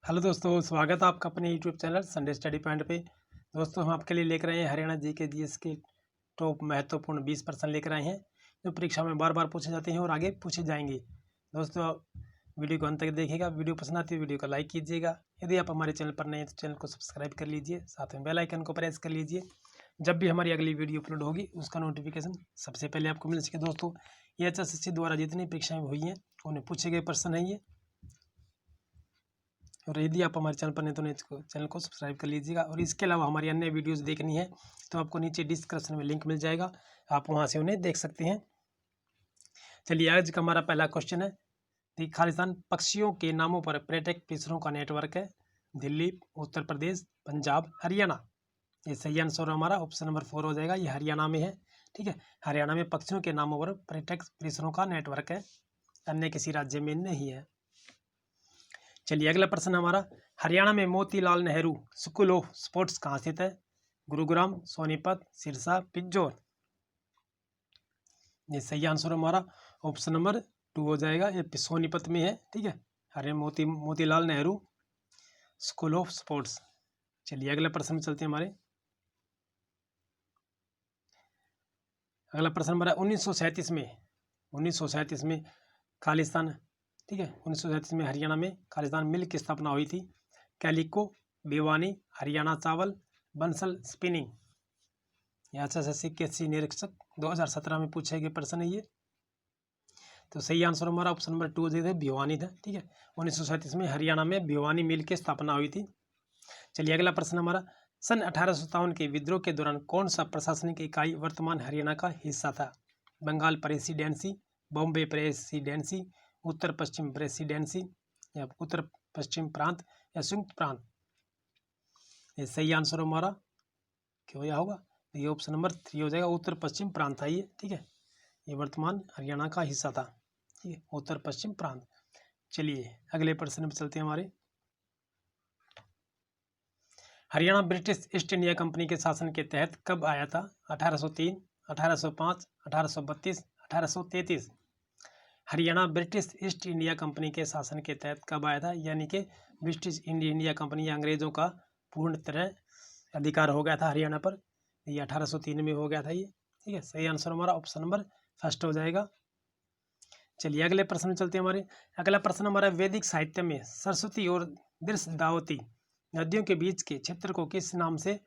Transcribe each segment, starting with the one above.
Hello दोस्तों, स्वागत है आपका अपने YouTube channel Sunday study point पे। दोस्तों, हम आपके लिए लेकर आए हैं हरियाणा जीएस के टॉप महत्वपूर्ण 20 प्रश्न लेकर आए हैं जो परीक्षा में बार बार पूछे जाते हैं और आगे पूछे जाएंगे। दोस्तों, आप वीडियो को अंत तक देखिएगा। वीडियो पसंद आती है वीडियो को लाइक कीजिएगा। यदि आप हमारे चैनल पर नए हैं तो चैनल को सब्सक्राइब कर लीजिए, साथ में बेल आइकन को प्रेस कर लीजिए। जब भी हमारी अगली वीडियो अपलोड होगी उसका नोटिफिकेशन सबसे पहले आपको मिल सके। दोस्तों, ये एचएसएससी द्वारा जितनी परीक्षाएं हुई हैं उन्हें पूछे गए प्रश्न है ये। और यदि आप हमारे चैनल पर नहीं तो चैनल को सब्सक्राइब कर लीजिएगा। और इसके अलावा हमारी अन्य वीडियोस देखनी है तो आपको नीचे डिस्क्रिप्शन में लिंक मिल जाएगा, आप वहां से उन्हें देख सकते हैं। चलिए, आज का हमारा पहला क्वेश्चन है कि खालिस्तान पक्षियों के नामों पर पर्यटक पिछड़ों का नेटवर्क है। दिल्ली, उत्तर प्रदेश, पंजाब, हरियाणा। ये सही आंसर हमारा ऑप्शन नंबर 4 हो जाएगा। ये हरियाणा में है। ठीक है, हरियाणा में पक्षियों के नामों पर पर्यटक पिछड़ों का नेटवर्क है, अन्य किसी राज्य में नहीं है। चलिए, अगला प्रश्न हमारा, हरियाणा में Motilal Nehru school of sports कहाँ स्थित है? गुरुग्राम, सोनीपत, सिरसा, पिंजौर। ये सही आंसर हमारा ऑप्शन नंबर 2 हो जाएगा। ये सोनीपत में है। ठीक है, Haryana Motilal Nehru school of sports. चलिए, अगला प्रश्न में चलते हैं हमारे। अगला प्रश्न हमारा 1937 में खालिस्तान, ठीक है, 1937 में हरियाणा में खालिस्तान मिल की स्थापना हुई थी। कैलिको, भिवानी, हरियाणा चावल, बंसल स्पिनिंग। यह एचएसएससी कृषि निरीक्षक 2017 में पूछे गए प्रश्न है ये। तो सही आंसर हमारा ऑप्शन नंबर 2 जो है भिवानी था। ठीक है, 1937 में हरियाणा में भिवानी मिल की स्थापना हुई थी। चलिए, अगला प्रश्न हमारा, सन 1857 के विद्रोह के दौरान कौन सा प्रशासनिक इकाई वर्तमान हरियाणा का हिस्सा था? बंगाल प्रेसिडेंसी, बॉम्बे प्रेसिडेंसी, उत्तर पश्चिम प्रेसिडेंसी या उत्तर पश्चिम प्रांत या संयुक्त प्रांत। ये सही आंसर हमारा क्या होगा? ये ऑप्शन नंबर 3 हो जाएगा। उत्तर पश्चिम प्रांत था ये। ठीक है, ये वर्तमान हरियाणा का हिस्सा था। ठीक है, उत्तर पश्चिम प्रांत। चलिए, अगले प्रश्न में चलते हैं हमारे। Haryana British east India company के शासन के तहत कब आया था? 1803, 1805, 1832, 1833। Haryana British east India company के शासन के तहत कब आया था? यानी कि ब्रिटिश इंडिया कंपनी अंग्रेजों का पूर्ण तरह अधिकार हो गया था हरियाणा पर। ये 1803 में हो गया था ये। ठीक है, सही आंसर हमारा ऑप्शन नंबर 1 हो जाएगा। चलिए, अगले प्रश्न में चलते हैं हमारे। अगला प्रश्न हमारा, वैदिक साहित्य में सरस्वती और दृश्यदावती नदियों के बीच के क्षेत्र को किस नाम से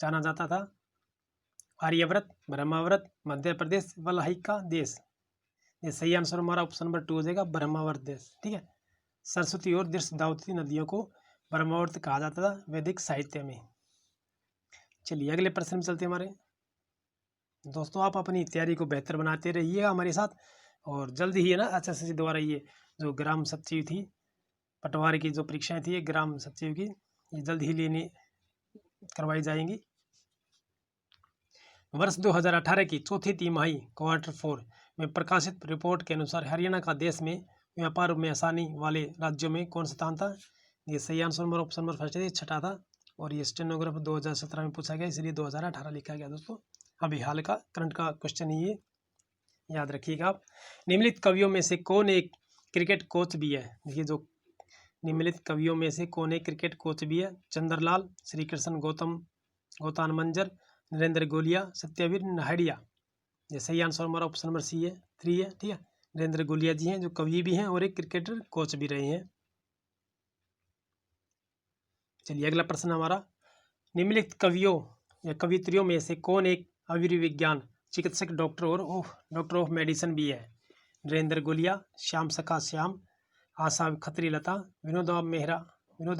जाना जाता था? आर्यव्रत, ब्रह्माव्रत, मध्य प्रदेश, वल्लहिका देश। ये सही आंसर हमारा ऑप्शन नंबर 2 हो जाएगा, ब्रह्मावर्त देश। ठीक है, सरस्वती और दृश्यदावती नदियों को ब्रह्मावर्त कहा जाता था वैदिक साहित्य में। चलिए, अगले प्रश्न में चलते हैं हमारे। दोस्तों, आप अपनी तैयारी को बेहतर बनाते रहिएगा हमारे साथ, और जल्दी ही है ना एचएसएससी द्वारा ये जो ग्राम सचिव थी, पटवारी की जो परीक्षाएं थी ग्राम सचिव की, ये जल्द ही लेने करवाई जाएंगी। वर्ष 2018 की चौथी तिमाही Q4 में प्रकाशित रिपोर्ट के अनुसार हरियाणा का देश में व्यापार में आसानी वाले राज्यों में कौन सा स्थान था? ये सही आंसर नंबर ऑप्शन नंबर 1 है, 6 था। और ये स्टेनोग्राफ 2017 में पूछा गया, इसलिए 2018 लिखा गया। दोस्तों, अभी हाल का करंट का क्वेश्चन ही ये, याद रखिएगा आप। निम्नलिखित कवियों में से कौन एक क्रिकेट कोच भी है? देखिए, जो निम्नलिखित कवियों में से कौन एक क्रिकेट कोच भी है? चंद्रलाल, श्री कृष्ण गौतम मंजर, नरेंद्र गोलिया, सत्यवीर नाहडिया। ये सही आंसर हमारा ऑप्शन नंबर 3 है। ठीक है, नरेंद्र गोलिया जी हैं जो कवि भी हैं और एक क्रिकेटर कोच भी रहे हैं। चलिए, अगला प्रश्न हमारा, निम्नलिखित कवियों या कवित्रियों में से कौन एक आयुर्विज्ञान चिकित्सक डॉक्टर ऑफ मेडिसिन भी है? नरेंद्र गोलिया, श्याम सखा श्याम, आशा खत्री लता, विनोद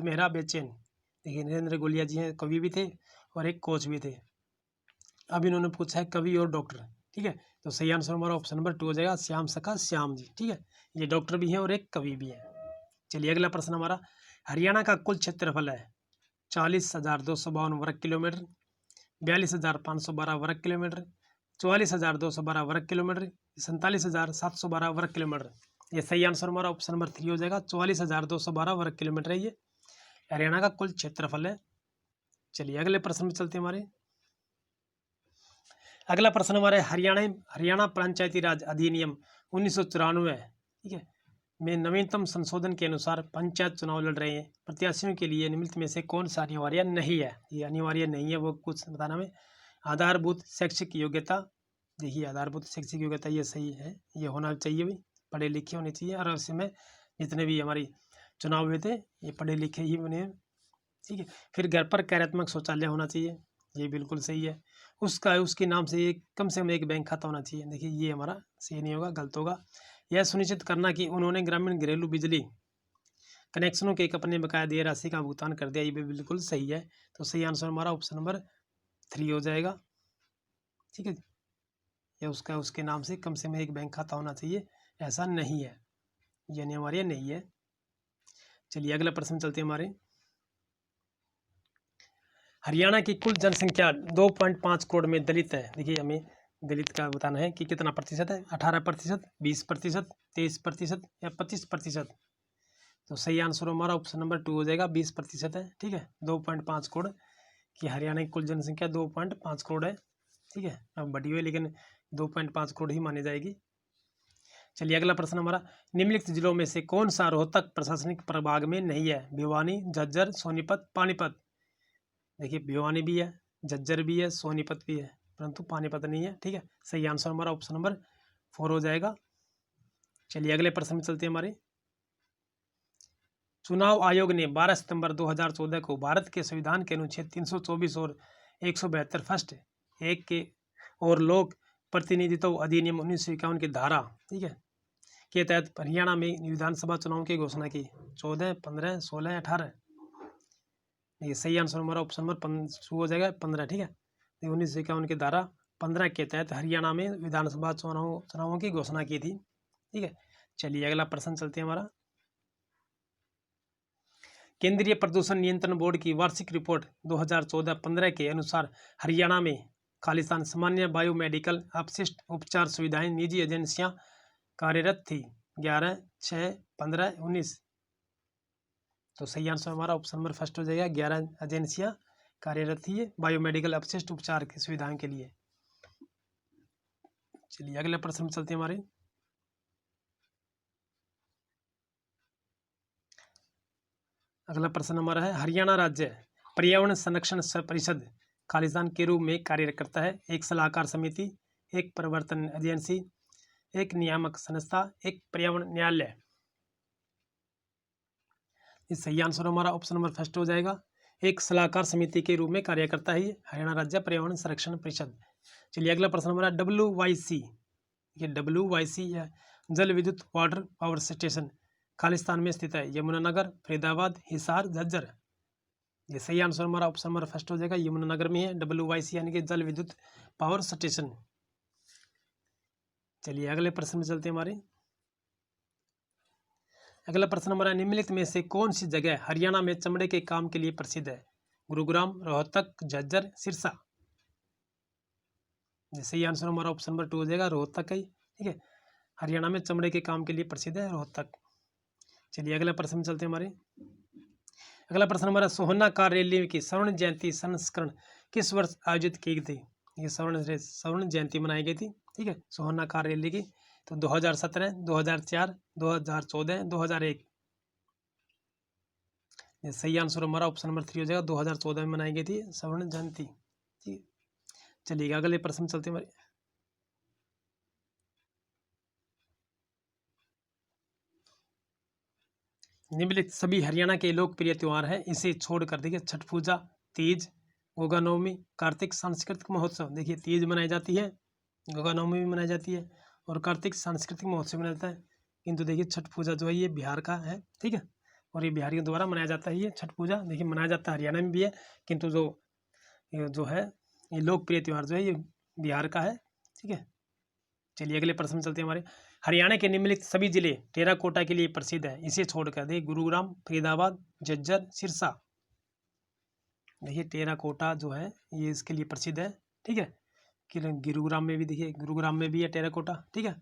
मेहरा बेचैन। देखिए, नरेंद्र गोलिया जी हैं कवि भी थे और एक कोच भी थे। अब इन्होंने पूछा है कवि और डॉक्टर। ठीक है, तो सही आंसर हमारा ऑप्शन नंबर 2 हो जाएगा, श्याम सखा श्याम जी। ठीक है, ये डॉक्टर भी हैं और एक कवि भी हैं। चलिए, अगला प्रश्न हमारा, हरियाणा का कुल क्षेत्रफल है 40,252 वर्ग किलोमीटर, 42,512 वर्ग किलोमीटर, 44,212 वर्ग किलोमीटर, 47,712 वर्ग किलोमीटर। ये सही आंसर हमारा ऑप्शन नंबर 3 हो जाएगा, 44,212 वर्ग किलोमीटर है ये हरियाणा का कुल क्षेत्रफल है। चलिए, अगले प्रश्न में चलते हैं हमारे। अगला प्रश्न हमारे, हरियाणा पंचायती राज अधिनियम 1994 है। ठीक है, में नवीनतम संशोधन के अनुसार पंचायत चुनाव लड़ रहे हैं प्रत्याशियों के लिए निम्नलिखित में से कौन सा अनिवार्य नहीं है। ये अनिवार्य नहीं है, वो कुछ बताना हमें। आधारभूत शैक्षिक योग्यता, देखिए आधारभूत शैक्षिक योग्यता ये सही है, ये होना चाहिए भी, पढ़े लिखे होने चाहिए। और उसमें जितने भी हमारी चुनाव हुए थे ये पढ़े लिखे ही बने हैं, ठीक है। फिर घर पर कार्यात्मक शौचालय होना चाहिए, ये बिल्कुल सही है। उसके नाम से एक कम से कम एक बैंक खाता होना चाहिए, देखिए ये हमारा सही नहीं होगा, गलत होगा। यह सुनिश्चित करना कि उन्होंने ग्रामीण घरेलू बिजली कनेक्शनों के एक अपने बकाया देय राशि का भुगतान कर दिया, ये भी बिल्कुल सही है। तो सही आंसर हमारा ऑप्शन नंबर 3 हो जाएगा, ठीक है। या उसके नाम से कम से कम एक बैंक खाता होना चाहिए, ऐसा नहीं है, ये अनिवार्य नहीं है। चलिए अगला प्रश्न चलते हैं हमारे। हरियाणा की कुल जनसंख्या 2.5 करोड़ में दलित है, देखिए हमें दलित का बताना है कि कितना प्रतिशत है, 18%, 20%, 23% या 25%। तो सही आंसर हमारा ऑप्शन नंबर 2 हो जाएगा, 20% है, ठीक है। 2.5 करोड़ की हरियाणा की कुल जनसंख्या 2.5 करोड़ है, ठीक है। अब बढ़ी हुई लेकिन 2.5 करोड़ ही मानी जाएगी। चलिए अगला प्रश्न हमारा, निम्नलिखित जिलों में से कौन सा रोहतक प्रशासनिक प्रभाग में नहीं है। भिवानी, झज्जर, सोनीपत, पानीपत। देखिए भिवानी भी है, झज्जर भी है, सोनीपत भी है, परंतु पानीपत नहीं है, ठीक है। सही आंसर हमारा ऑप्शन नंबर 4 हो जाएगा। चलिए अगले प्रश्न में चलते हैं हमारे। चुनाव आयोग ने 12 सितंबर 2014 को भारत के संविधान के अनुच्छेद 324 और 172 फर्स्ट एक के और लोक प्रतिनिधित्व अधिनियम 1951 की धारा, ठीक है, के तहत हरियाणा में विधानसभा चुनाव की घोषणा की। 14, 15, 16, 18। ये सही आंसर हमारा ऑप्शन नंबर 2 हो जाएगा, 15, ठीक है। 1951 की धारा 15 के तहत हरियाणा में विधानसभा चुनावों की घोषणा की थी, ठीक है। चलिए अगला प्रश्न चलते हैं हमारा। केंद्रीय प्रदूषण नियंत्रण बोर्ड की वार्षिक रिपोर्ट 2014-15 के अनुसार हरियाणा में खालिस्तान सामान्य बायोमेडिकल अपशिष्ट उपचार सुविधाएं निजी एजेंसियां कार्यरत थी 11, 6, 15, 19। तो सही आंसर हमारा ऑप्शन नंबर फर्स्ट हो जाएगा, 11 एजेंसियां कार्यरत थी बायोमेडिकल अपशिष्ट उपचार की सुविधाओं के लिए। चलिए अगले प्रश्न में चलते हैं हमारे। अगला प्रश्न हमारा है, हरियाणा राज्य पर्यावरण संरक्षण परिषद खालिस्तान के रूप में कार्य करता है। एक सलाहकार समिति, एक प्रवर्तन एजेंसी, एक नियामक संस्था, एक पर्यावरण न्यायालय। इस सही आंसर हमारा ऑप्शन नंबर फर्स्ट हो जाएगा, एक सलाहकार समिति के रूप में कार्य करता है हरियाणा राज्य पर्यावरण संरक्षण परिषद। चलिए अगला प्रश्न हमारा WYC, ये WYC है जल विद्युत वाटर पावर स्टेशन खालिस्तान में स्थित है। यमुनानगर, फरीदाबाद, हिसार, झज्जर। ये सही आंसर हमारा ऑप्शन नंबर फर्स्ट हो जाएगा, यमुनानगर में है WYC यानी कि जल विद्युत पावर स्टेशन। चलिए अगले प्रश्न में चलते हैं हमारे। अगला प्रश्न हमारा, निम्नलिखित में से कौन सी जगह हरियाणा में चमड़े के काम के लिए प्रसिद्ध है। गुरुग्राम, रोहतक, झज्जर, सिरसा। सही आंसर हमारा ऑप्शन नंबर 2 हो जाएगा, रोहतक है, ठीक है। हरियाणा में चमड़े के काम के लिए प्रसिद्ध है रोहतक। चलिए अगला प्रश्न चलते हैं हमारे। अगला प्रश्न हमारा, सोहनाकार रैली की स्वर्ण जयंती संस्करण किस वर्ष आयोजित की गई थी। ये स्वर्ण जयंती मनाई गई थी, ठीक है, सोहनाकार रैली की। तो 2017, 2004, 2014, 2001। ये सही आंसर हमारा ऑप्शन नंबर 3 हो जाएगा, 2014 में मनाई गई थी स्वर्ण जयंती, ठीक है। चलिए अगले प्रश्न चलते हैं हमारे। निम्नलिखित सभी हरियाणा के लोकप्रिय त्यौहार हैं, इसे छोड़कर देखिए छठ पूजा, तीज, गोगा नवमी, कार्तिक सांस्कृतिक महोत्सव। देखिए तीज मनाई जाती है, गोगा नवमी भी मनाई जाती है और कार्तिक सांस्कृतिक महोत्सव मनाया जाता है। किंतु देखिए छठ पूजा जो है ये बिहार का है, ठीक है, और ये बिहारियों द्वारा मनाया जाता है। ये छठ पूजा देखिए मनाया जाता है हरियाणा में भी है, किंतु जो है ये लोकप्रिय त्यौहार जो है ये बिहार का है, ठीक है। चलिए अगले प्रश्न चलते हैं हमारे। हरियाणा के निम्नलिखित सभी जिले टेराकोटा के लिए प्रसिद्ध है, इसे छोड़कर देखिए गुरुग्राम, फरीदाबाद, झज्जर, सिरसा। देखिए टेराकोटा जो है ये इसके लिए प्रसिद्ध है, ठीक है। गुरुग्राम में भी देखिए, गुरुग्राम में भी है टेराकोटा, ठीक है,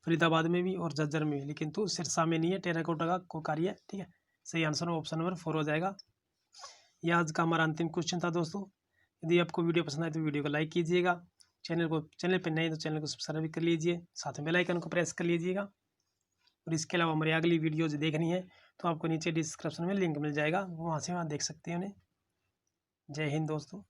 फरीदाबाद में भी और झज्जर में भी, लेकिन तो सिरसा में नहीं है टेराकोटा का को कार्य, ठीक है। सही आंसर ऑप्शन नंबर 4 हो जाएगा। यह आज का हमारा अंतिम क्वेश्चन था दोस्तों। यदि आपको वीडियो पसंद आए तो वीडियो को लाइक कीजिएगा, चैनल पर नए तो चैनल को सब्सक्राइब कर लीजिए, साथ में बेल आइकन को प्रेस कर लीजिएगा। और इसके अलावा हमारी अगली वीडियोज़ देखनी है तो आपको नीचे डिस्क्रिप्शन में लिंक मिल जाएगा, वहाँ से देख सकते हैं उन्हें। जय हिंद दोस्तों।